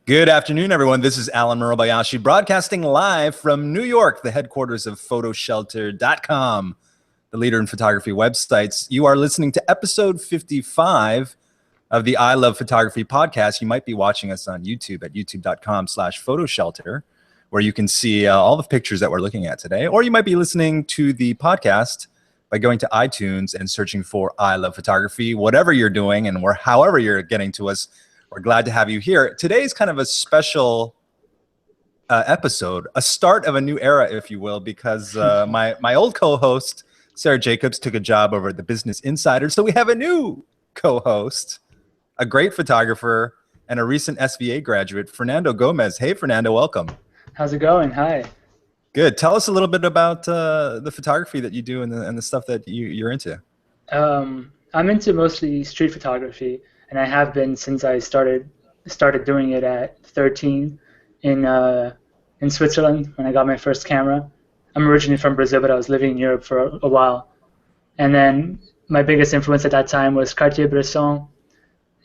Good afternoon, everyone. This is Alan Murabayashi broadcasting live from New York, the headquarters of PhotoShelter.com, the leader in photography websites. You are listening to episode 55 of the I Love Photography podcast. You might be watching us on YouTube at youtube.com/PhotoShelter, where you can see all the pictures that we're looking at today. Or you might be listening to the podcast by going to iTunes and searching for I Love Photography. Whatever you're doing and however you're getting to us, we're glad to have you here. Today's kind of a special episode, a start of a new era, if you will, because my old co-host, Sarah Jacobs, took a job over at the Business Insider. So we have a new co-host, a great photographer, and a recent SVA graduate, Fernando Gomes. Hey, Fernando, welcome. How's it going? Hi. Good. Tell us a little bit about the photography that you do and the stuff that you're into. I'm into mostly street photography, and I have been since I started doing it at 13 in Switzerland when I got my first camera. I'm originally from Brazil, but I was living in Europe for a while. And then my biggest influence at that time was Cartier-Bresson,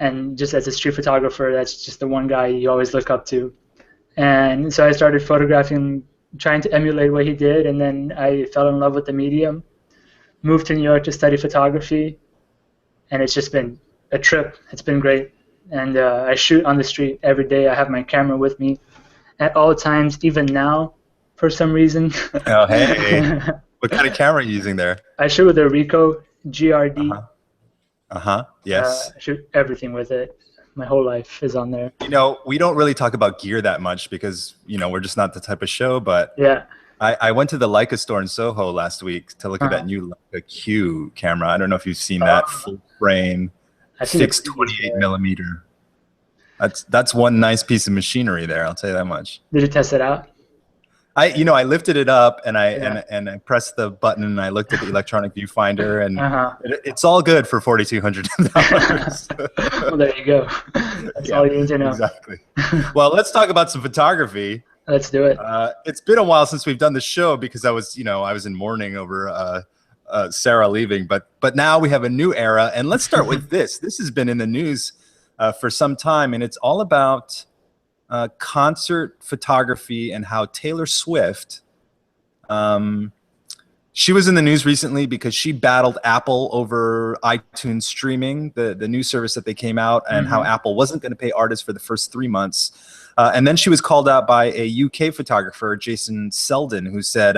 and just as a street photographer, that's just the one guy you always look up to. And so I started photographing, trying to emulate what he did, and then I fell in love with the medium, moved to New York to study photography, and it's just been a trip. It's been great. And I shoot on the street every day. I have my camera with me at all times, even now, for some reason. Oh, hey. What kind of camera are you using there? I shoot with a Ricoh GRD. Yes. I shoot everything with it. My whole life is on there. You know, we don't really talk about gear that much because, you know, we're just not the type of show, but yeah. I went to the Leica store in Soho last week to look at that new Leica Q camera. I don't know if you've seen that full frame, fixed 28 millimeter. That's one nice piece of machinery there. I'll tell you that much. Did you test it out? I lifted it up and I pressed the button and I looked at the electronic viewfinder and it's all good for $4,200. Well, there you go. That's all you need to know. Exactly. Well, let's talk about some photography. Let's do it. It's been a while since we've done the show because I was in mourning over Sarah leaving, but now we have a new era. And let's start with this. This has been in the news for some time, and it's all about concert photography and how Taylor Swift, she was in the news recently because she battled Apple over iTunes streaming, the new service that they came out, and how Apple wasn't going to pay artists for the first 3 months. And then she was called out by a UK photographer, Jason Selden, who said,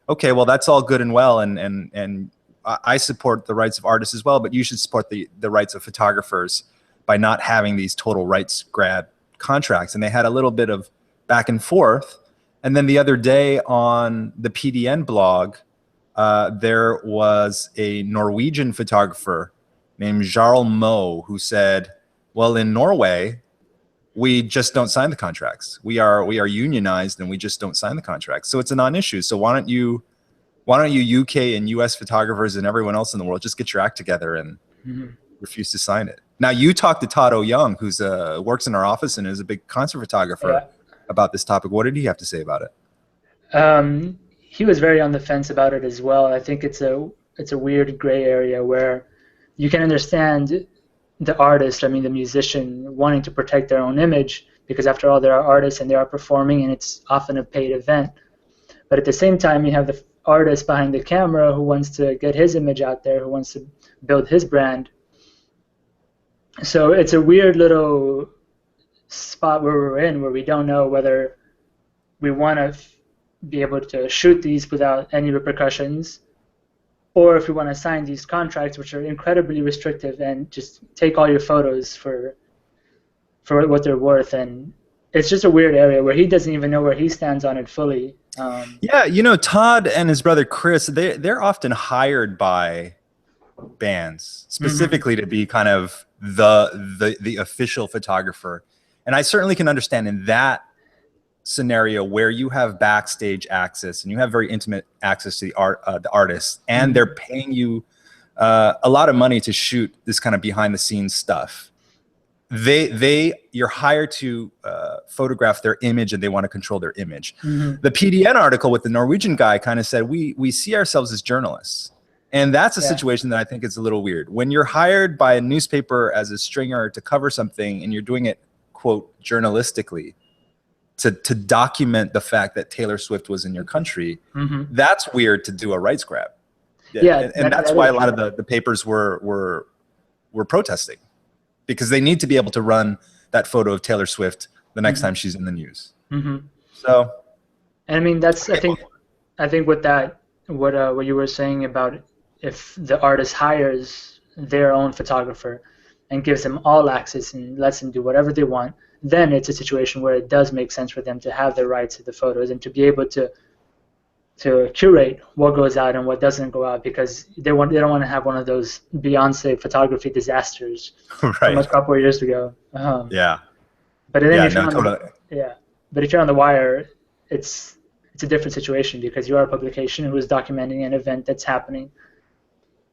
okay, well, that's all good and well, and I support the rights of artists as well, but you should support the rights of photographers by not having these total rights grab contracts. And they had a little bit of back and forth. And then the other day on the PDN blog, there was a Norwegian photographer named Jarl Moe who said, well, in Norway, we just don't sign the contracts. We are unionized and we just don't sign the contracts. So it's a non-issue. So why don't you UK and US photographers and everyone else in the world just get your act together and refuse to sign it? Now, you talked to Todd Young, who's works in our office and is a big concert photographer, about this topic. What did he have to say about it? He was very on the fence about it as well. I think it's a weird gray area where you can understand the artist, the musician, wanting to protect their own image because, after all, they are artists and they are performing, and it's often a paid event. But at the same time, you have the artist behind the camera who wants to get his image out there, who wants to build his brand. So it's a weird little spot where we're in, where we don't know whether we want to be able to shoot these without any repercussions, or if we want to sign these contracts, which are incredibly restrictive, and just take all your photos for what they're worth. And it's just a weird area where he doesn't even know where he stands on it fully. Yeah, Todd and his brother Chris, they're often hired by bands specifically to be kind of the official photographer, and I certainly can understand in that scenario where you have backstage access and you have very intimate access to the artists, and they're paying you a lot of money to shoot this kind of behind the scenes stuff. You're hired to photograph their image, and they want to control their image. The PDN article with the Norwegian guy kind of said we see ourselves as journalists. And that's a situation that I think is a little weird. When you're hired by a newspaper as a stringer to cover something and you're doing it quote, journalistically to document the fact that Taylor Swift was in your country, that's weird to do a rights grab. Yeah, and that's why a lot of the papers were protesting, because they need to be able to run that photo of Taylor Swift the next time she's in the news. So, and I mean, that's I think with that, what you were saying about if the artist hires their own photographer and gives them all access and lets them do whatever they want, then it's a situation where it does make sense for them to have the rights to the photos and to be able to curate what goes out and what doesn't go out, because they don't want to have one of those Beyonce photography disasters from a couple of years ago. But then but if you're on the wire, it's a different situation, because you are a publication who is documenting an event that's happening.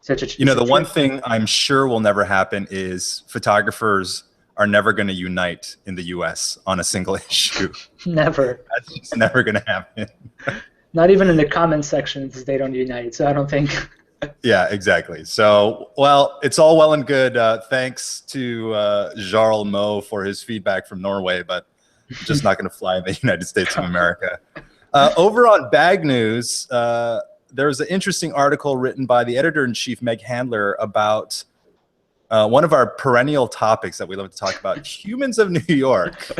The one thing I'm sure will never happen is photographers are never going to unite in the U.S. on a single issue. Never. That's just never going to happen. Not even in the comment sections, they don't unite. So I don't think. Yeah, exactly. So, well, it's all well and good. Thanks to Jarl Mo for his feedback from Norway, but just not going to fly in the United States of America. Over on Bag News, there's an interesting article written by the editor-in-chief, Meg Handler, about one of our perennial topics that we love to talk about, humans of New York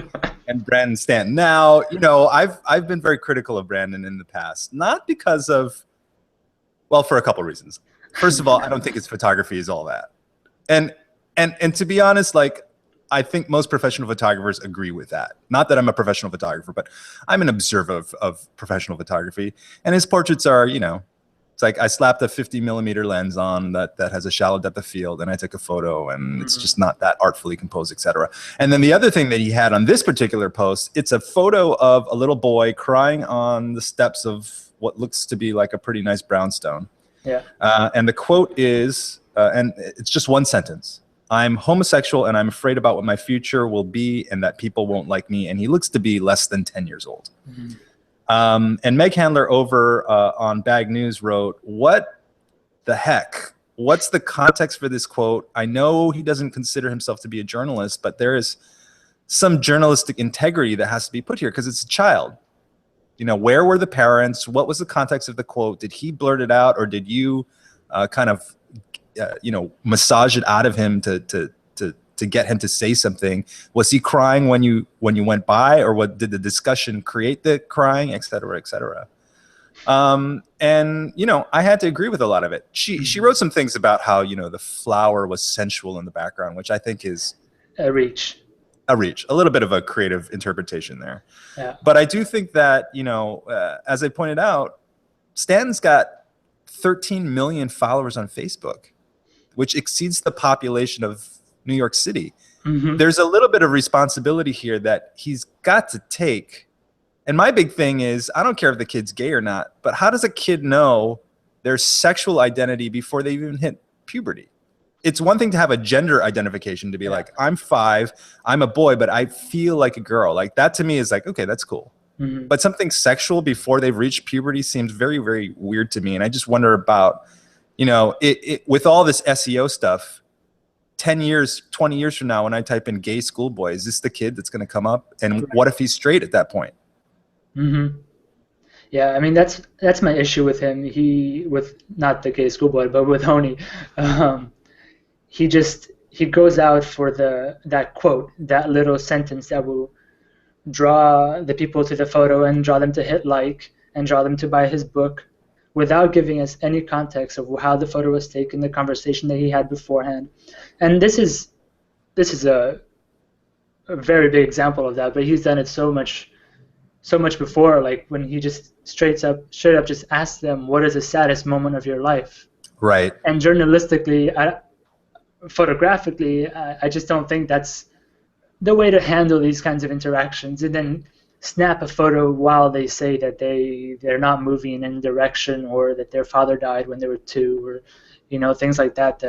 and Brandon Stanton. Now, I've been very critical of Brandon in the past, not because of, well, for a couple reasons. First of all, I don't think his photography is all that. And to be honest, like, I think most professional photographers agree with that. Not that I'm a professional photographer, but I'm an observer of professional photography. And his portraits are, it's like I slapped a 50 millimeter lens on that has a shallow depth of field, and I took a photo, and it's just not that artfully composed, etc. And then the other thing that he had on this particular post, it's a photo of a little boy crying on the steps of what looks to be like a pretty nice brownstone. Yeah. And the quote is, and it's just one sentence: "I'm homosexual and I'm afraid about what my future will be and that people won't like me." And he looks to be less than 10 years old. And Meg Handler over on Bag News wrote, "What the heck? What's the context for this quote? I know he doesn't consider himself to be a journalist, but there is some journalistic integrity that has to be put here because it's a child. Where were the parents? What was the context of the quote? Did he blurt it out, or did you kind of massage it out of him to get him to say something? Was he crying when you went by, or what did the discussion create the crying, et cetera, et cetera?" And I had to agree with a lot of it. She wrote some things about how the flower was sensual in the background, which I think is a reach, a little bit of a creative interpretation there. Yeah. But I do think that as I pointed out, Stanton's got 13 million followers on Facebook, which exceeds the population of New York City. There's a little bit of responsibility here that he's got to take. And my big thing is, I don't care if the kid's gay or not, but how does a kid know their sexual identity before they even hit puberty? It's one thing to have a gender identification, to be like, I'm 5, I'm a boy, but I feel like a girl. Like, that to me is like, okay, that's cool. But something sexual before they've reached puberty seems very, very weird to me. And I just wonder about, with all this SEO stuff, 10 years, 20 years from now, when I type in gay schoolboy, is this the kid that's going to come up? And what if he's straight at that point? Yeah, I mean, that's my issue with him. With not the gay schoolboy, but with HONY. He goes out for that quote, that little sentence that will draw the people to the photo and draw them to hit like and draw them to buy his book, without giving us any context of how the photo was taken, the conversation that he had beforehand. And this is a very big example of that, but he's done it so much before, like when he just straight up just asked them, what is the saddest moment of your life? Right. And journalistically, photographically, I just don't think that's the way to handle these kinds of interactions, and then snap a photo while they say that they're not moving in any direction, or that their father died when they were 2, or things like that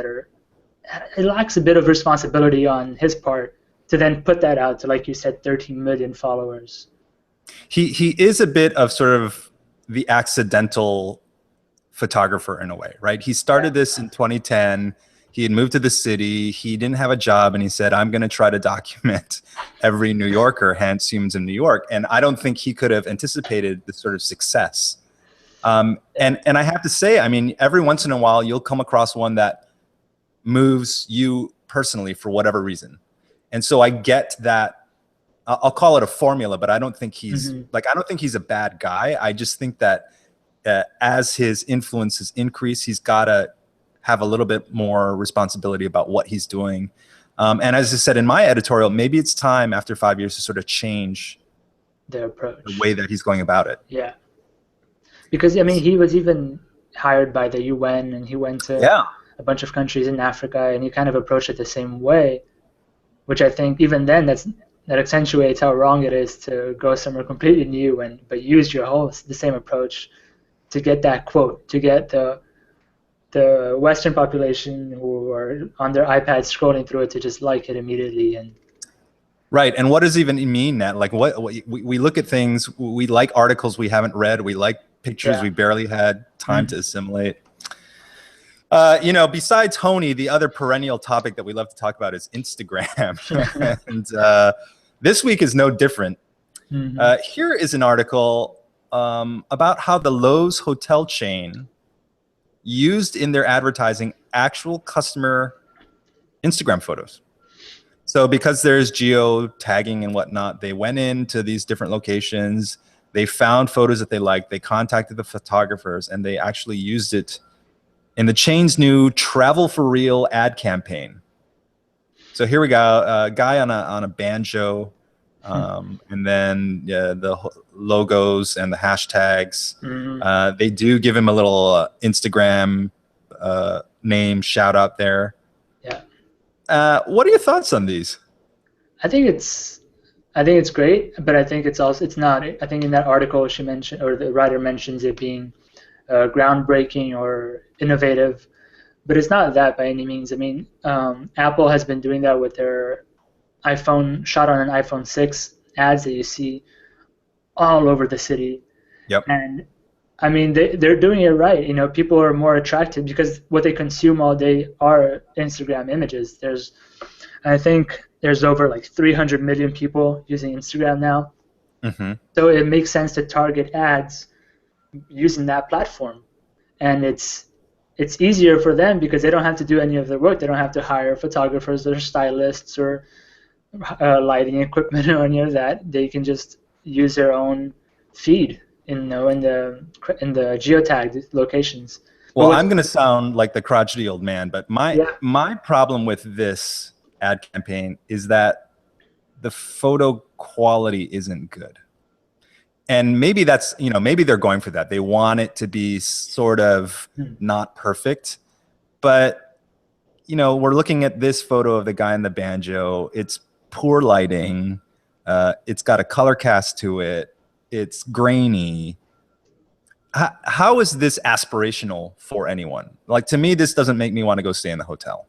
it lacks a bit of responsibility on his part to then put that out to, like you said, 13 million followers. He is a bit of sort of the accidental photographer in a way, right? He started this in 2010. He had moved to the city. He didn't have a job, and he said, I'm going to try to document every New Yorker, hence Humans in New York. And I don't think he could have anticipated the sort of success. And I have to say, I mean, every once in a while, you'll come across one that moves you personally for whatever reason. And so I get that. I'll call it a formula, but I don't think he's I don't think he's a bad guy. I just think that as his influences increase, he's got to have a little bit more responsibility about what he's doing. And as I said in my editorial, maybe it's time after 5 years to sort of change their approach, the way that he's going about it. Yeah. Because, I mean, he was even hired by the UN, and he went to a bunch of countries in Africa, and he kind of approached it the same way, which I think even then that accentuates how wrong it is to go somewhere completely new but use the same approach to get that quote, to get the Western population who are on their iPads scrolling through it to just like it immediately. And right. And what does it even mean that? Like, what we look at things, we like articles we haven't read, we like pictures we barely had time to assimilate. You know, besides HONY, the other perennial topic that we love to talk about is Instagram. And this week is no different. Here is an article about how the Loews hotel chain used in their advertising actual customer Instagram photos. So because there's geo tagging and whatnot, they went into these different locations, they found photos that they liked, they contacted the photographers, and they actually used it in the chain's new Travel for Real ad campaign. So here we go, a guy on a banjo, and then the logos and the hashtags. They do give him a little Instagram name shout out there. Yeah. What are your thoughts on these? I think it's great, but I think it's not. I think in that article she mentioned, or the writer mentions it being groundbreaking or innovative, but it's not that by any means. I mean, Apple has been doing that with their iPhone, shot on an iPhone 6 ads that you see all over the city. Yep. And I mean, they're doing it right. You know, people are more attracted because what they consume all day are Instagram images. I think there's over like 300 million people using Instagram now. So it makes sense to target ads using that platform. And it's easier for them because they don't have to do any of the work. They don't have to hire photographers or stylists or lighting equipment or any of that. They can just use their own feed in the geotagged locations. Well, I'm going to sound like the crotchety old man, but my problem with this ad campaign is that the photo quality isn't good. And maybe that's, you know, maybe they're going for that. They want it to be sort of not perfect. But, you know, we're looking at this photo of the guy in the banjo. It's poor lighting. It's got a color cast to it. It's grainy. How is this aspirational for anyone? Like, to me, this doesn't make me want to go stay in the hotel.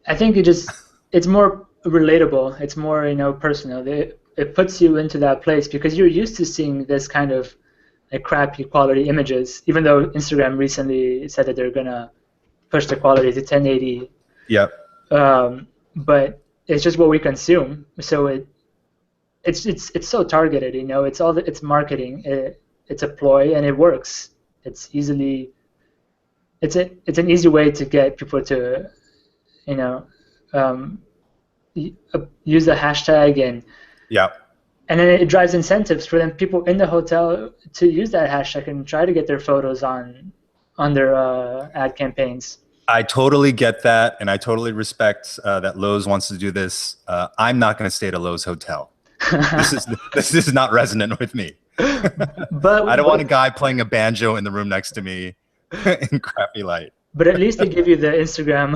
I think it's more relatable. It's more, you know, personal. It puts you into that place because you're used to seeing this kind of like crappy quality images, even though Instagram recently said that they're gonna push the quality to 1080. Yep. But it's just what we consume. So it's so targeted, you know. It's marketing. It's a ploy, and it works. It's an easy way to get people to, you know, use the hashtag and then it drives incentives for them people in the hotel to use that hashtag and try to get their photos on their ad campaigns. I totally get that, and I totally respect that Loews wants to do this. I'm not going to stay at a Loews hotel. This is not resonant with me. But I don't want a guy playing a banjo in the room next to me in crappy light. But at least they give you the Instagram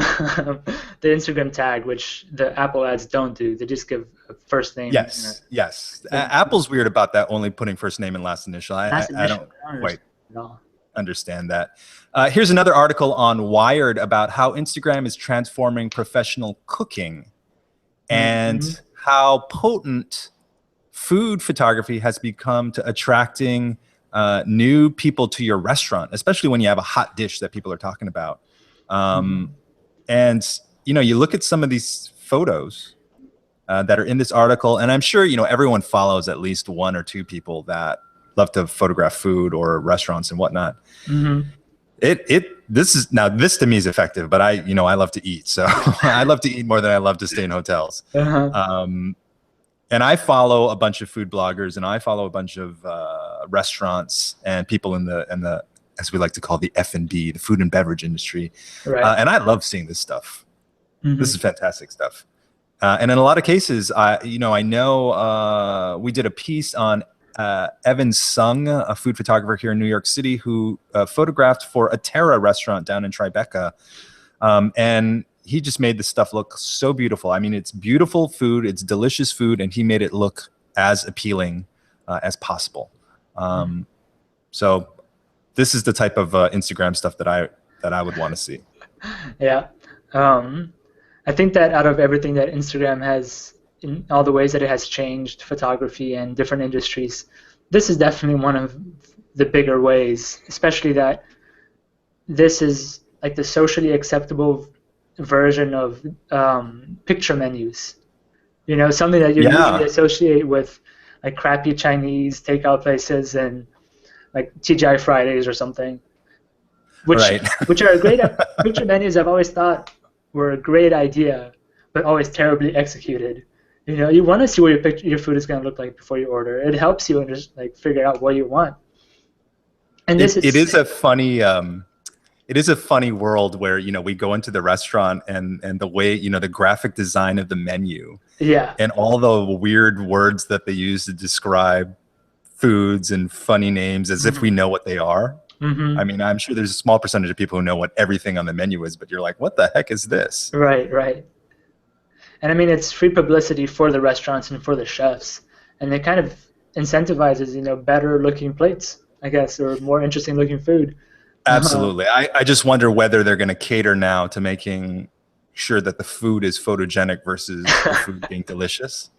the Instagram tag, which the Apple ads don't do. They just give a first name. Yes. Apple's weird about that, only putting first name and last initial. I don't quite understand that. Here's another article on Wired about how Instagram is transforming professional cooking and how potent food photography has become to attracting new people to your restaurant, especially when you have a hot dish that people are talking about. And, you look at some of these photos that are in this article, and I'm sure, everyone follows at least one or two people that love to photograph food or restaurants and whatnot. Mm-hmm. This to me is effective, but I love to eat. So I love to eat more than I love to stay in hotels. Uh-huh. And I follow a bunch of food bloggers, and I follow a bunch of restaurants and people in the as we like to call the F&B, the food and beverage industry. Right. And I love seeing this stuff. Mm-hmm. This is fantastic stuff. And in a lot of cases, I know we did a piece on Evan Sung, a food photographer here in New York City, who photographed for a Terra restaurant down in Tribeca. And he just made the stuff look so beautiful. I mean, it's beautiful food, it's delicious food, and he made it look as appealing as possible. So this is the type of Instagram stuff that I would want to see. Yeah. I think that out of everything that Instagram has, in all the ways that it has changed photography and different industries, this is definitely one of the bigger ways, especially that this is like the socially acceptable version of picture menus. Something that you usually associate with like crappy Chinese takeout places and like TGI Fridays or something, which are great. Picture menus I've always thought were a great idea, but always terribly executed. You want to see what your food is going to look like before you order. It helps you just like figure out what you want. And it is a funny world where we go into the restaurant and the way the graphic design of the menu, and all the weird words that they use to describe foods and funny names as if we know what they are. Mm-hmm. I mean, I'm sure there's a small percentage of people who know what everything on the menu is, but you're like, what the heck is this? Right. And I mean, it's free publicity for the restaurants and for the chefs, and it kind of incentivizes, better looking plates, I guess, or more interesting looking food. Absolutely. I just wonder whether they're going to cater now to making sure that the food is photogenic versus the food being delicious.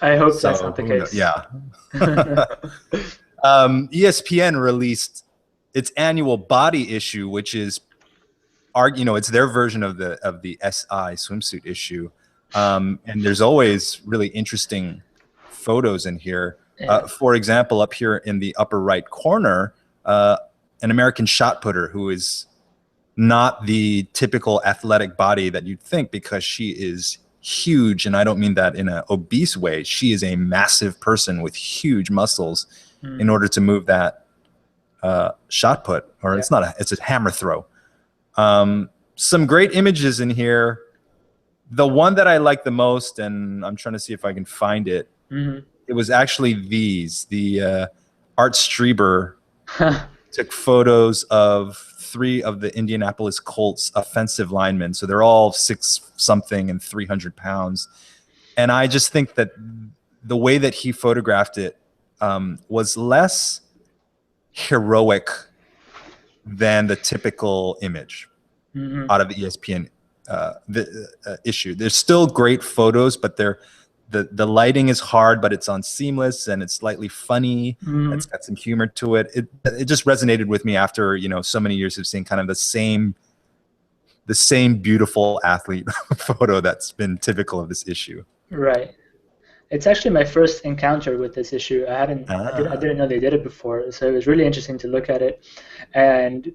I hope that's not the case. Yeah. ESPN released its annual body issue, which is, it's their version of the SI swimsuit issue. And there's always really interesting photos in here. For example, up here in the upper right corner, an American shot putter who is not the typical athletic body that you'd think, because she is huge. And I don't mean that in an obese way. She is a massive person with huge muscles in order to move that shot put, or it's a hammer throw. Some great images in here. The one that I like the most, and I'm trying to see if I can find it, it was actually the Art Strieber took photos of 3 of the Indianapolis Colts offensive linemen. So they're all 6-something and 300 pounds. And I just think that the way that he photographed it was less heroic than the typical image out of the ESPN issue. There's still great photos, but the lighting is hard, but it's on seamless and it's slightly funny. It's got some humor to it. It just resonated with me after so many years of seeing kind of the same beautiful athlete photo that's been typical of this issue. Right. It's actually my first encounter with this issue. I didn't know they did it before, so it was really interesting to look at it. And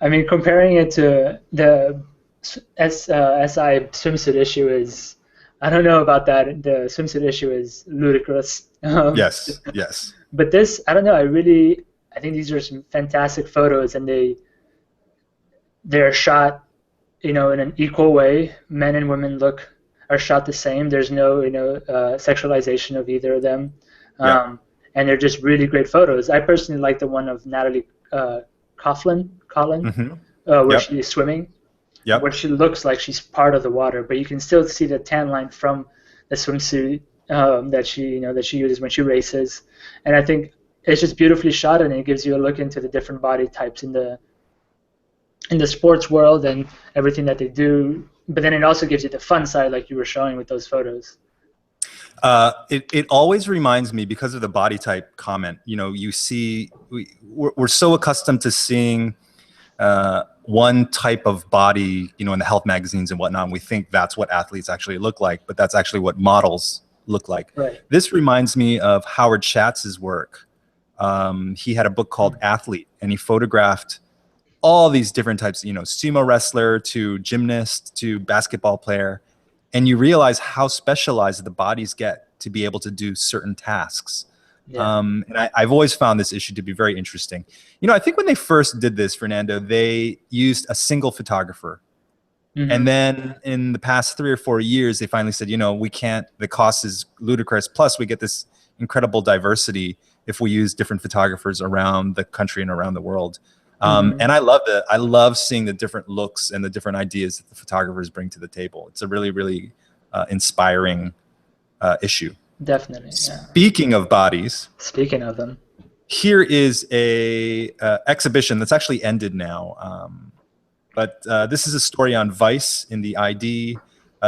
I mean, comparing it to the SI swimsuit issue is, I don't know about that. The swimsuit issue is ludicrous. Yes. But this, I don't know. I think these are some fantastic photos, and they're shot, in an equal way. Men and women are shot the same. There's no, sexualization of either of them, and they're just really great photos. I personally like the one of Natalie Collin, where she's swimming. Yep. Where she looks like she's part of the water, but you can still see the tan line from the swimsuit that she uses when she races. And I think it's just beautifully shot, and it gives you a look into the different body types in the sports world and everything that they do. But then it also gives you the fun side, like you were showing with those photos. It always reminds me, because of the body type comment. You see, we're so accustomed to seeing one type of body, in the health magazines and whatnot. And we think that's what athletes actually look like, but that's actually what models look like. Right. This reminds me of Howard Schatz's work. He had a book called Athlete, and he photographed all these different types, sumo wrestler to gymnast to basketball player. And you realize how specialized the bodies get to be able to do certain tasks. Yeah. And I've always found this issue to be very interesting. I think when they first did this, Fernando, they used a single photographer. Mm-hmm. And then in the past 3 or 4 years, they finally said, we can't, the cost is ludicrous. Plus, we get this incredible diversity if we use different photographers around the country and around the world. And I love that. I love seeing the different looks and the different ideas that the photographers bring to the table. It's a really, really inspiring issue. Definitely. Yeah. Speaking of bodies. Speaking of them. Here is a exhibition that's actually ended now. But this is a story on Vice in the ID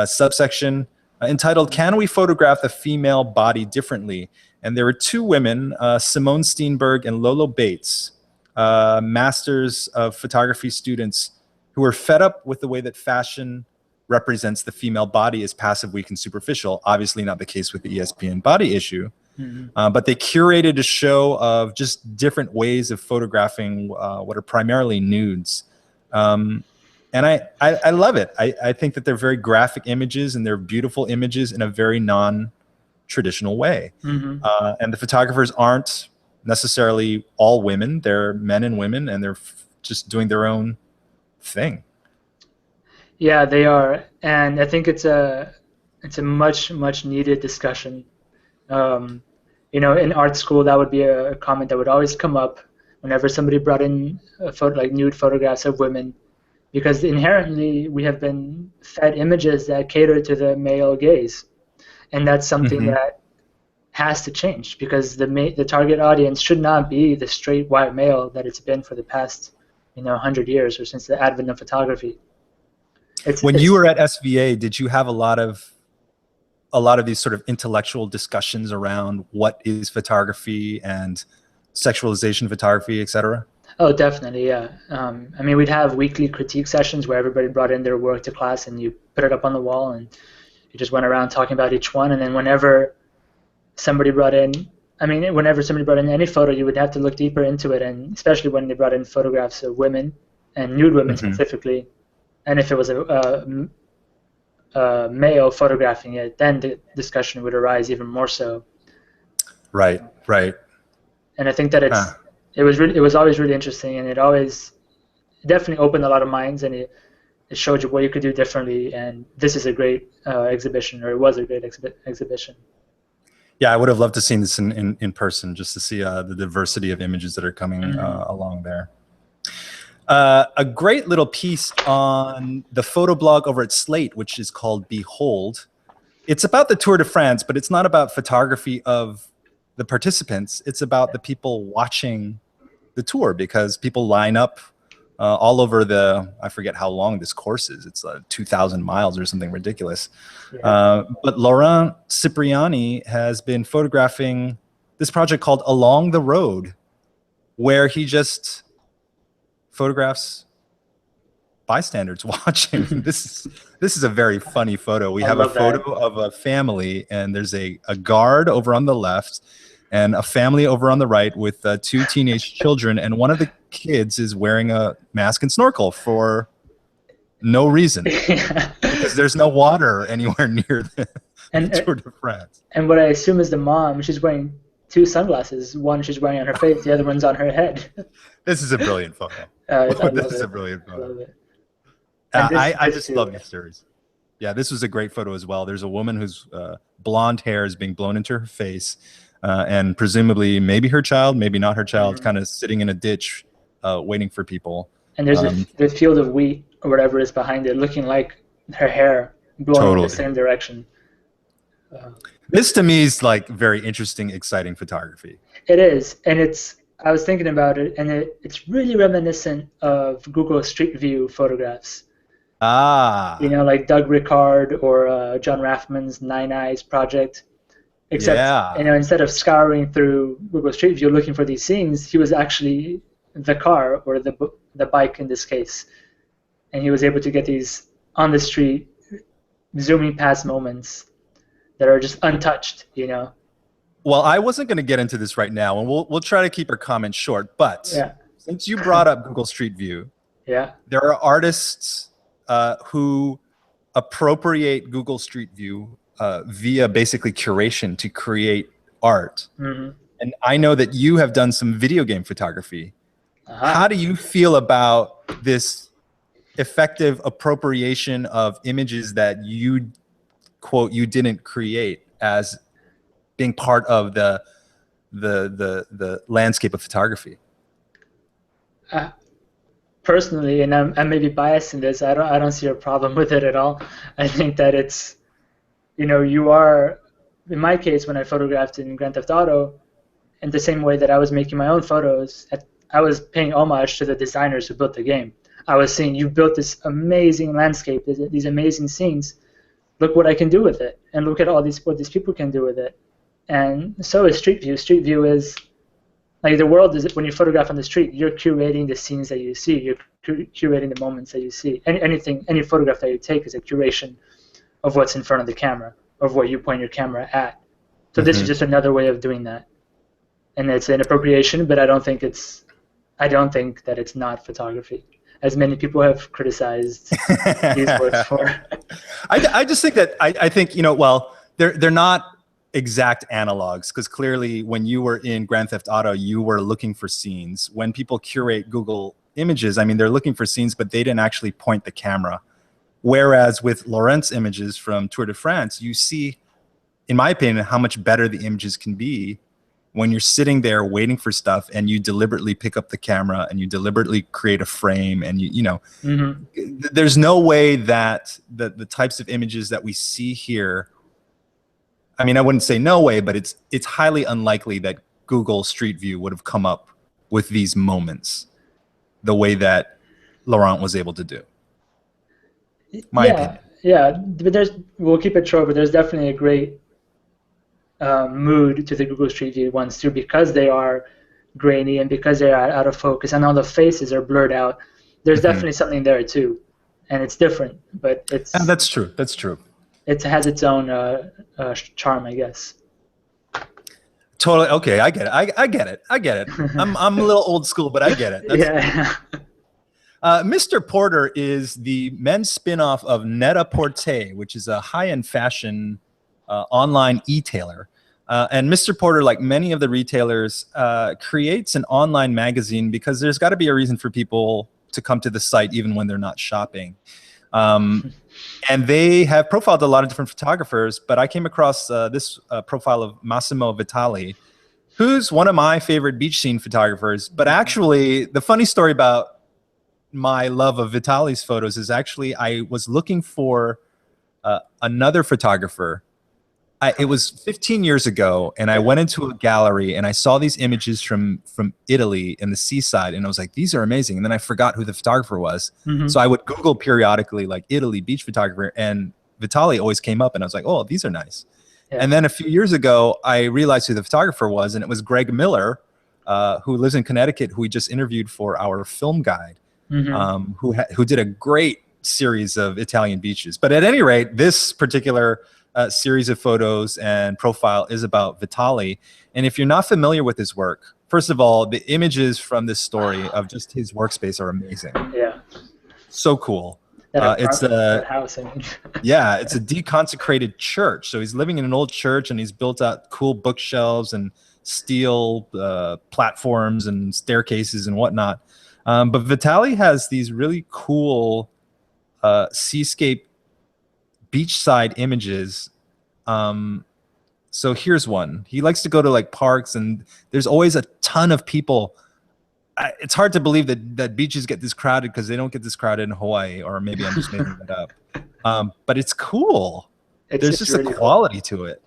subsection entitled, "Can We Photograph the Female Body Differently?" And there were 2 women, Simone Steenberg and Lolo Bates, masters of photography students who were fed up with the way that fashion represents the female body as passive, weak, and superficial. Obviously not the case with the ESPN body issue. Mm-hmm. But they curated a show of just different ways of photographing what are primarily nudes. And I love it. I think that they're very graphic images, and they're beautiful images in a very non-traditional way. Mm-hmm. And the photographers aren't necessarily all women. They're men and women, and they're just doing their own thing. Yeah, they are, and I think it's a much needed discussion. In art school, that would be a comment that would always come up whenever somebody brought in nude photographs of women, because inherently we have been fed images that cater to the male gaze, and that's something mm-hmm. that has to change, because the target audience should not be the straight white male that it's been for the past 100 years or since the advent of photography. When you were at SVA, did you have a lot of these sort of intellectual discussions around what is photography and sexualization photography, et cetera? Oh, definitely, yeah. We'd have weekly critique sessions where everybody brought in their work to class, and you put it up on the wall, and you just went around talking about each one. And then whenever somebody brought in any photo, you would have to look deeper into it, and especially when they brought in photographs of women, and nude women mm-hmm. specifically. And if it was a male photographing it, then the discussion would arise even more so. Right. And I think that it was always really interesting, and it definitely opened a lot of minds, and it showed you what you could do differently. And this is a great exhibition, or it was a great exhibition. Yeah, I would have loved to see this in person, just to see the diversity of images that are coming mm-hmm. Along there. A great little piece on the photo blog over at Slate, which is called Behold. It's about the Tour de France, but it's not about photography of the participants. It's about the people watching the tour, because people line up all over I forget how long this course is. It's 2,000 miles or something ridiculous. Yeah. But Laurent Cipriani has been photographing this project called Along the Road, where he just photographs bystanders watching. This is a very funny photo. We have a photo of a family, and there's a guard over on the left and a family over on the right with 2 teenage children, and one of the kids is wearing a mask and snorkel for no reason. Because there's no water anywhere near the Tour de France. And what I assume is the mom, she's wearing 2 sunglasses. One she's wearing on her face, the other one's on her head. This is a brilliant photo. This is a brilliant photo. I just love this series. Yeah, this was a great photo as well. There's a woman whose blonde hair is being blown into her face, and presumably maybe her child, maybe not her child, kind of sitting in a ditch waiting for people. And there's the field of wheat or whatever is behind it, looking like her hair blowing in the same direction. This to me is like very interesting, exciting photography. It is, and I was thinking about it, and it's really reminiscent of Google Street View photographs. Like Doug Rickard or John Raffman's Nine Eyes project. Except, instead of scouring through Google Street View looking for these scenes, he was actually the car, or the bike in this case, and he was able to get these on the street, zooming past moments that are just untouched, you know. Well, I wasn't going to get into this right now, and we'll try to keep our comments short. But Yeah. since you brought up Google Street View, Yeah. there are artists who appropriate Google Street View via basically curation to create art. Mm-hmm. And I know that you have done some video game photography. Uh-huh. How do you feel about this effective appropriation of images that you, quote, you didn't create as being part of the landscape of photography? Personally, and I may be biased in this, I don't see a problem with it at all. I think that it's, you know, you are, in my case, when I photographed in Grand Theft Auto, in the same way that I was making my own photos, I was paying homage to the designers who built the game. I was saying, you built this amazing landscape, these amazing scenes. Look what I can do with it, and look at what these people can do with it. And so is Street View. Street View is, like, the world is, when you photograph on the street, you're curating the scenes that you see. You're curating the moments that you see. Any photograph that you take is a curation of what's in front of the camera, of what you point your camera at. So this is just another way of doing that. And it's an appropriation, but I don't think that it's not photography, as many people have criticized these works for. I just think that I think, you know, well, they're not exact analogs, because clearly when you were in Grand Theft Auto, you were looking for scenes. When people curate Google images, I mean, they're looking for scenes, but they didn't actually point the camera. Whereas with Laurent's images from Tour de France, you see, in my opinion, how much better the images can be when you're sitting there waiting for stuff and you deliberately pick up the camera and you deliberately create a frame, and you know, there's no way that the types of images that we see here, I mean, I wouldn't say no way, but it's highly unlikely that Google Street View would have come up with these moments the way that Laurent was able to do. My opinion. Yeah, but we'll keep it short, but there's definitely a great mood to the Google Street View ones too, because they are grainy and because they are out of focus and all the faces are blurred out. There's definitely something there too, and it's different, but it's. And that's true. That's true. It has its own charm, I guess. Totally. Okay, I get it. I get it. I get it. I'm a little old school, but I get it. Yeah. Mr. Porter is the men's spin-off of Net-a-Porter, which is a high-end fashion online e-tailer. And Mr. Porter, like many of the retailers, creates an online magazine because there's got to be a reason for people to come to the site even when they're not shopping. And they have profiled a lot of different photographers, but I came across this profile of Massimo Vitali, who's one of my favorite beach scene photographers. But actually, the funny story about my love of Vitali's photos is actually I was looking for another photographer. It was 15 years ago, and I went into a gallery and I saw these images from Italy in the seaside, and I was like, these are amazing. And then I forgot who the photographer was. So I would Google periodically, like, Italy beach photographer, and Vitali always came up, and I was like, oh, these are nice. And then a few years ago, I realized who the photographer was, and it was Greg Miller, who lives in Connecticut, who we just interviewed for our film guide, who did a great series of Italian beaches. But at any rate, this particular series of photos and profile is about Vitali. And if you're not familiar with his work, first of all, the images from this story of just his workspace are amazing. Yeah. So cool. It's a house. Yeah, it's a deconsecrated church. So he's living in an old church, and he's built out cool bookshelves and steel platforms and staircases and whatnot. But Vitali has these really cool seascape beachside images. So here's one. He likes to go to like parks, and there's always a ton of people. It's hard to believe that beaches get this crowded, because they don't get this crowded in Hawaii, or maybe I'm just making that up. But it's cool. There's just really a quality to it.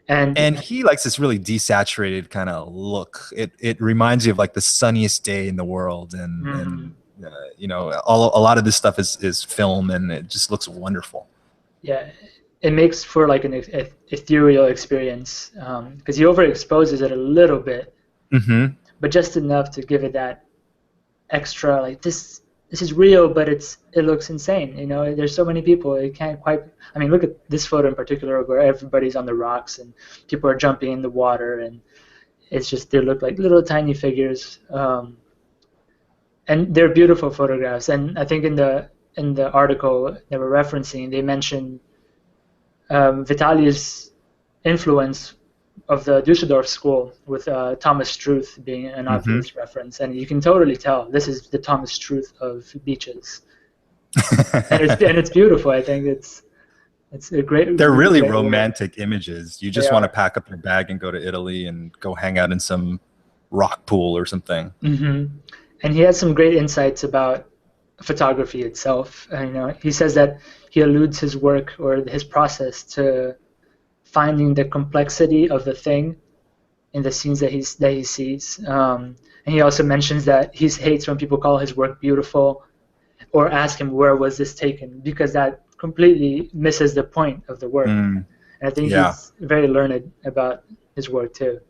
And he likes this really desaturated kind of look. It reminds you of like the sunniest day in the world, and you know, a lot of this stuff is film, and it just looks wonderful. Yeah, it makes for like an ethereal experience, because he overexposes it a little bit, but just enough to give it that extra, like, this this is real, but it looks insane. You know, there's so many people, it can't quite. I mean, look at this photo in particular, where everybody's on the rocks and people are jumping in the water, and it's just they look like little tiny figures, and they're beautiful photographs. And I think in the article they were referencing, they mentioned Vitali's influence of the Dusseldorf school, with Thomas Struth being an obvious reference, and you can totally tell this is the Thomas Struth of beaches, and it's beautiful. I think it's a great. They're really great romantic images. You just want to pack up your bag and go to Italy and go hang out in some rock pool or something. And he has some great insights about photography itself. And, you know, he says that he alludes his work or his process to finding the complexity of the thing in the scenes that he sees. And he also mentions that he hates when people call his work beautiful or ask him where was this taken, because that completely misses the point of the work. And I think he's very learned about his work too.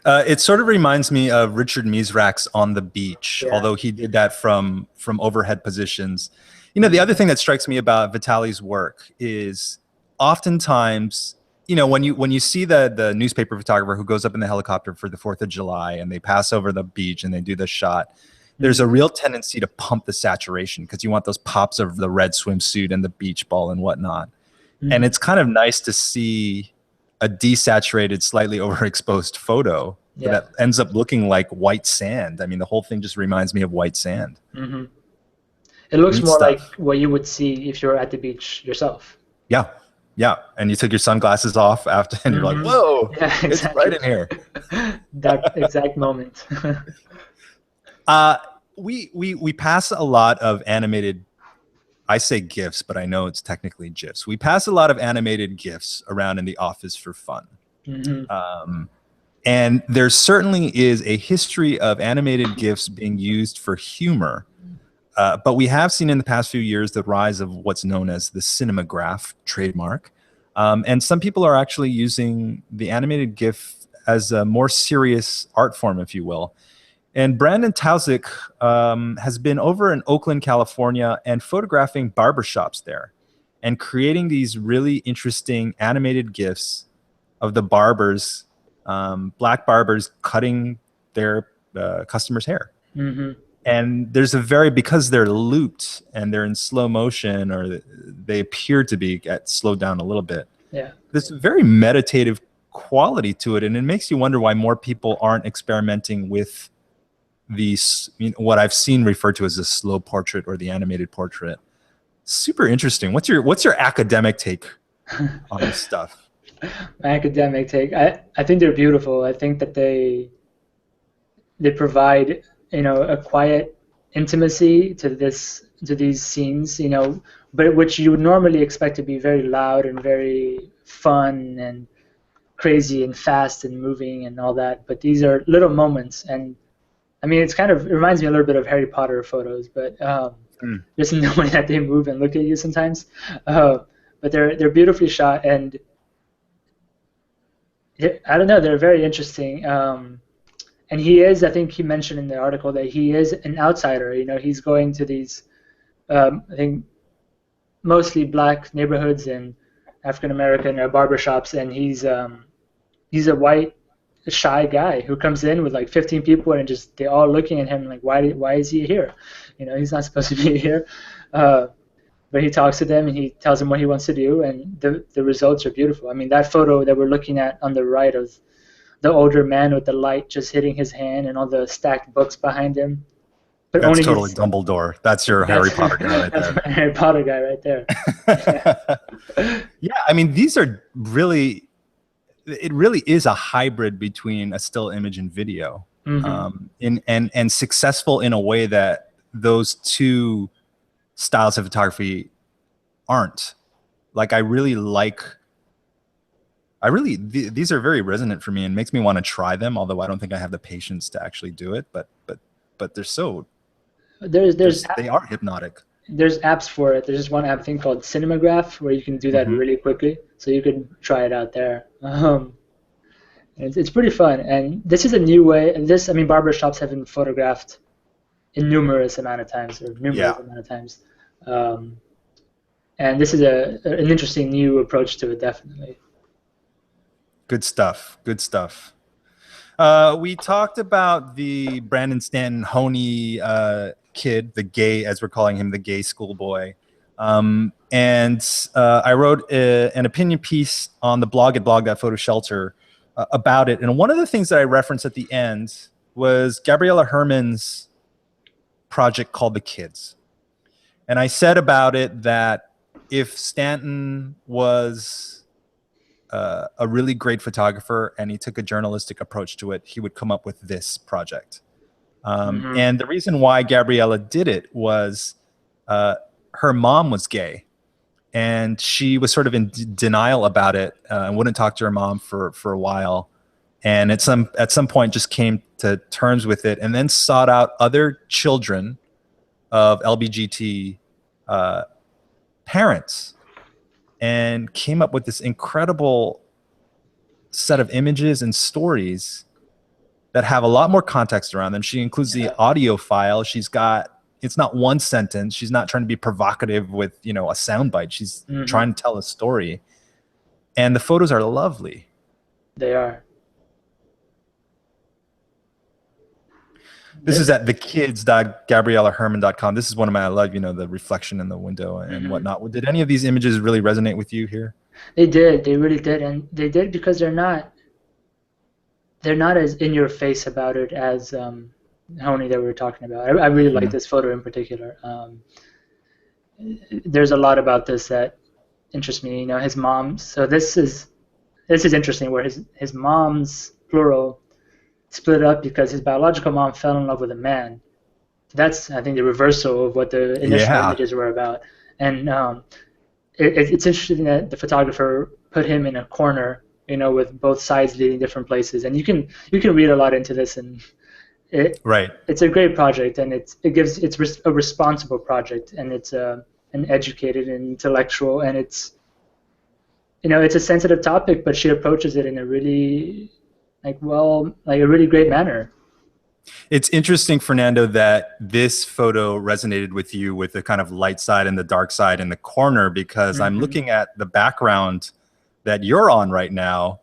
It sort of reminds me of Richard Mizrak's On the Beach, although he did that from overhead positions. You know, the other thing that strikes me about Vitali's work is oftentimes, you know, when you see the newspaper photographer who goes up in the helicopter for the 4th of July and they pass over the beach and they do the shot, there's a real tendency to pump the saturation because you want those pops of the red swimsuit and the beach ball and whatnot. And it's kind of nice to see a desaturated, slightly overexposed photo that ends up looking like white sand. I mean, the whole thing just reminds me of white sand. It looks more like what you would see if you're at the beach yourself. Yeah, and you took your sunglasses off after, and you're like, whoa, it's right in here. That exact moment. We pass a lot of animated, I say GIFs, but I know it's technically GIFs. We pass a lot of animated GIFs around in the office for fun. And there certainly is a history of animated GIFs being used for humor. But we have seen in the past few years the rise of what's known as the cinematograph trademark. And some people are actually using the animated GIF as a more serious art form, if you will. And Brandon Tauszik has been over in Oakland, California, and photographing barbershops there and creating these really interesting animated GIFs of the barbers, black barbers cutting their customers' hair. And there's because they're looped and they're in slow motion, or they appear to be slowed down a little bit. There's a very meditative quality to it, and it makes you wonder why more people aren't experimenting with these, what I've seen referred to as the slow portrait or the animated portrait. Super interesting. What's your academic take on this stuff? My academic take, I think they're beautiful. I think that they provide, you know, a quiet intimacy to these scenes, you know, but which you would normally expect to be very loud and very fun and crazy and fast and moving and all that. But these are little moments, and I mean, it reminds me a little bit of Harry Potter photos, but just in the way that they move and look at you sometimes. But they're beautifully shot, and I don't know, they're very interesting. And he is, I think he mentioned in the article that he is an outsider. You know, he's going to these, I think, mostly black neighborhoods and African American barbershops, and he's a white, shy guy who comes in with like 15 people, and just they're all looking at him like, why is he here? You know, he's not supposed to be here. But he talks to them and he tells them what he wants to do, and the results are beautiful. I mean, that photo that we're looking at on the right of the older man with the light just hitting his hand and all the stacked books behind him. But that's only totally Dumbledore. That's your Harry Potter guy right there. That's my Harry Potter guy right there. Yeah, I mean, these are really, it really is a hybrid between a still image and video, and successful in a way that those two styles of photography aren't. Like, these are very resonant for me and makes me want to try them, although I don't think I have the patience to actually do it, but they're so, they are hypnotic. There's apps for it. There's this one app thing called Cinematograph where you can do that really quickly, so you can try it out there. It's pretty fun, and this is a new way. And I mean, barbershops have been photographed numerous amount of times, or numerous Yeah. amount of times. And this is an interesting new approach to it, definitely. Good stuff. Good stuff. We talked about the Brandon Stanton HONY kid, the gay, as we're calling him, the gay schoolboy. And I wrote an opinion piece on the blog at blog.photoshelter about it. And one of the things that I referenced at the end was Gabriela Herman's project called The Kids. And I said about it that if Stanton was a really great photographer and he took a journalistic approach to it, he would come up with this project. And the reason why Gabriela did it was her mom was gay, and she was sort of in denial about it and wouldn't talk to her mom for a while. And at some point just came to terms with it, and then sought out other children of LBGT parents and came up with this incredible set of images and stories that have a lot more context around them. She includes the audio file. It's not one sentence. She's not trying to be provocative with, a soundbite. She's trying to tell a story. And the photos are lovely. They are. This is at thekids.gabrielaherman.com. This is one of my, I love, the reflection in the window and whatnot. Did any of these images really resonate with you here? They did. They really did. And they did because they're not as in your face about it as HONY that we were talking about. I really like this photo in particular. There's a lot about this that interests me. His mom. So this is interesting, where his mom's, plural, split up because his biological mom fell in love with a man. That's, I think, the reversal of what the initial images were about. And it's interesting that the photographer put him in a corner, with both sides leading different places. And you can read a lot into this, and it's a great project, and it's a responsible project, and it's an educated and intellectual, and it's a sensitive topic, but she approaches it in a really a really great manner. It's interesting, Fernando, that this photo resonated with you with the kind of light side and the dark side in the corner, because I'm looking at the background that you're on right now,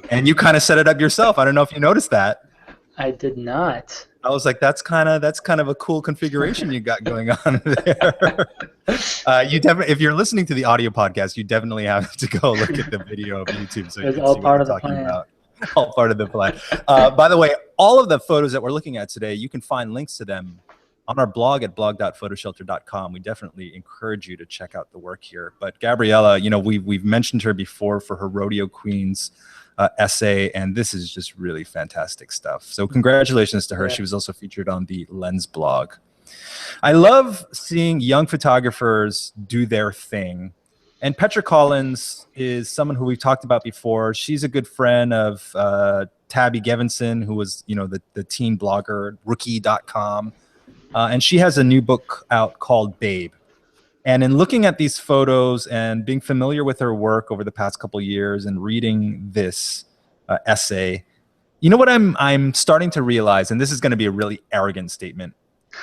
and you kind of set it up yourself. I don't know if you noticed that. I did not. I was like, that's kind of a cool configuration you got going on there. You definitely, if you're listening to the audio podcast, you definitely have to go look at the video of YouTube. So it's all part of the plan. All part of the plan. By the way, all of the photos that we're looking at today, you can find links to them on our blog at blog.photoshelter.com. We definitely encourage you to check out the work here. But Gabriela, we've mentioned her before for her Rodeo Queens essay, and this is just really fantastic stuff. So congratulations to her. She was also featured on the Lens blog. I love seeing young photographers do their thing. And Petra Collins is someone who we've talked about before. She's a good friend of Tabby Gevinson, who was, the teen blogger, rookie.com. And she has a new book out called Babe. And in looking at these photos and being familiar with her work over the past couple of years and reading this essay, what I'm starting to realize, and this is going to be a really arrogant statement,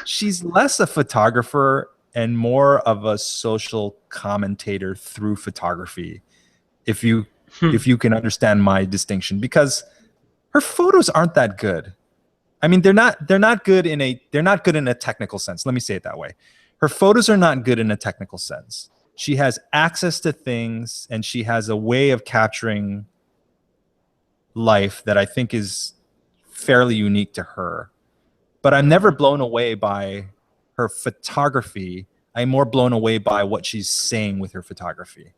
she's less a photographer and more of a social commentator through photography, if you can understand my distinction, because her photos aren't that good. I mean, they're not good in a technical sense. Let me say it that way. Her photos are not good in a technical sense. She has access to things, and she has a way of capturing life that I think is fairly unique to her. But I'm never blown away by her photography. I'm more blown away by what she's saying with her photography.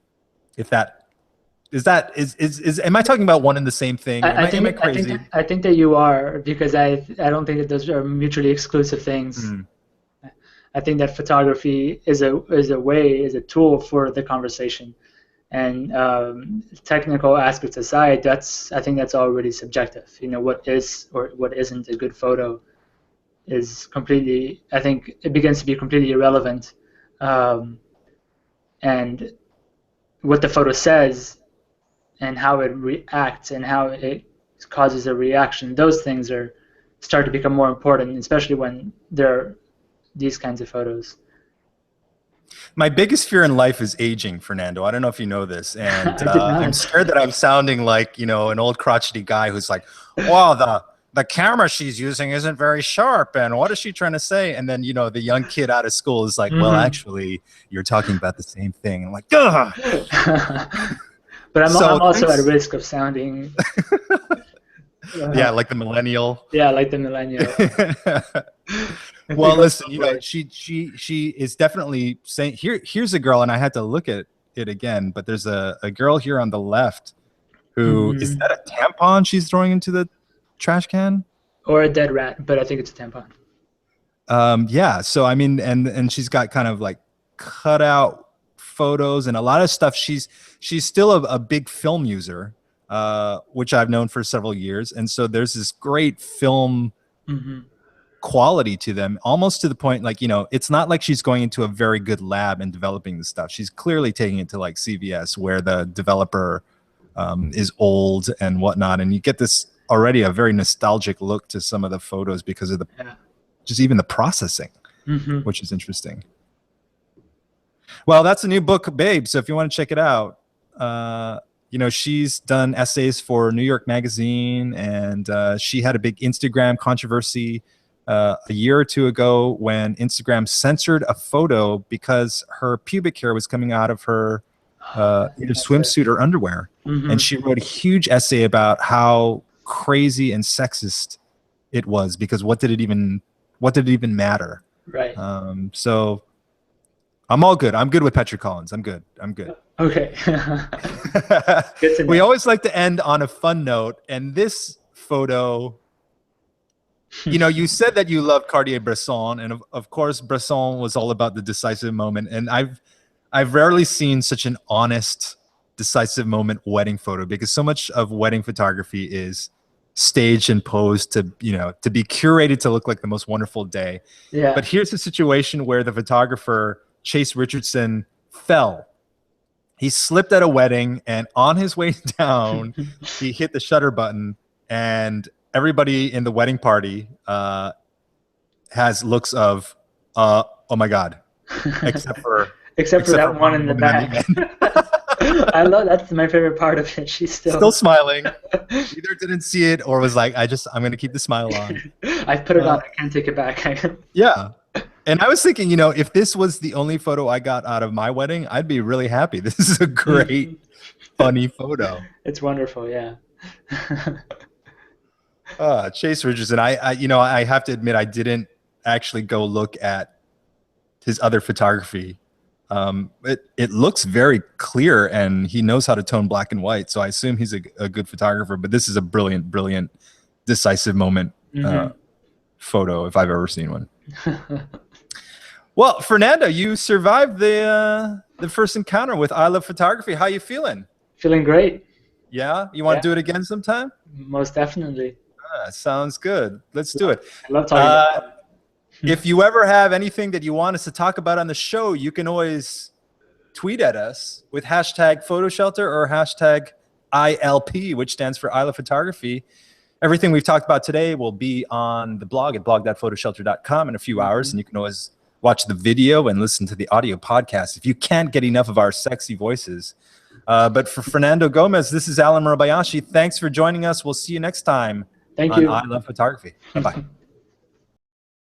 If that is am I talking about one and the same thing? Am I crazy? I think that you are, because I don't think that those are mutually exclusive things. I think that photography is a tool for the conversation, and technical aspects aside, I think that's already subjective. What is or what isn't a good photo is completely, I think it begins to be completely irrelevant. And what the photo says and how it reacts and how it causes a reaction, those things are start to become more important, especially when there are these kinds of photos. My biggest fear in life is aging, Fernando. I don't know if you know this, and I did not. I'm scared that I'm sounding like, you know, an old crotchety guy who's like, "Wow, the camera she's using isn't very sharp, and what is she trying to say?" And then, you know, the young kid out of school is like, "Well, actually, you're talking about the same thing." I'm like, "Ugh." But I'm So also at thanks- risk of sounding. Yeah, like the millennial. Yeah, like the millennial. Well, listen, you know, she is definitely saying, here's a girl, and I had to look at it again, but there's a girl here on the left who is that a tampon she's throwing into the trash can? Or a dead rat, but I think it's a tampon. Yeah, so I mean, and she's got kind of like cut out photos and a lot of stuff. She's still a big film user, which I've known for several years, and so there's this great film quality to them, almost to the point, like, you know, it's not like she's going into a very good lab and developing the stuff. She's clearly taking it to like CVS, where the developer is old and whatnot, and you get this already a very nostalgic look to some of the photos because of the just even the processing, which is interesting. Well, that's a new book, Babe. So if you want to check it out, you know, she's done essays for New York Magazine, and she had a big Instagram controversy a year or two ago when Instagram censored a photo because her pubic hair was coming out of her either swimsuit or underwear. And she wrote a huge essay about how crazy and sexist it was, because what did it even matter? Right. So I'm all good. I'm good with Petra Collins. I'm good. Okay. Good to know. We always like to end on a fun note, and this photo, you know, you said that you love Cartier-Bresson, and of course Bresson was all about the decisive moment, and I've rarely seen such an honest decisive moment wedding photo, because so much of wedding photography is staged and posed to, you know, to be curated to look like the most wonderful day. Yeah. But here's a situation where the photographer Chase Richardson fell. He slipped at a wedding, and on his way down, he hit the shutter button, and everybody in the wedding party has looks of, oh my God, except for that one in the back. I love that's my favorite part of it. She's still smiling. Either didn't see it or was like, I'm going to keep the smile on. I put it on. I can't take it back. Yeah. And I was thinking, you know, if this was the only photo I got out of my wedding, I'd be really happy. This is a great, funny photo. It's wonderful, yeah. Chase Richardson, I have to admit, I didn't actually go look at his other photography. It looks very clear, and he knows how to tone black and white, so I assume he's a good photographer. But this is a brilliant decisive moment photo, if I've ever seen one. Well, Fernando, you survived the first encounter with I Love Photography. How you feeling? Feeling great. Yeah? You want to do it again sometime? Most definitely. Sounds good. Let's do it. I love talking about it. If you ever have anything that you want us to talk about on the show, you can always tweet at us with hashtag PhotoShelter or hashtag ILP, which stands for I Love Photography. Everything we've talked about today will be on the blog at blog.photoshelter.com in a few hours, and you can always watch the video and listen to the audio podcast if you can't get enough of our sexy voices. But for Fernando Gomes, this is Alan Murabayashi. Thanks for joining us. We'll see you next time. Thank you. On I Love Photography. Bye-bye.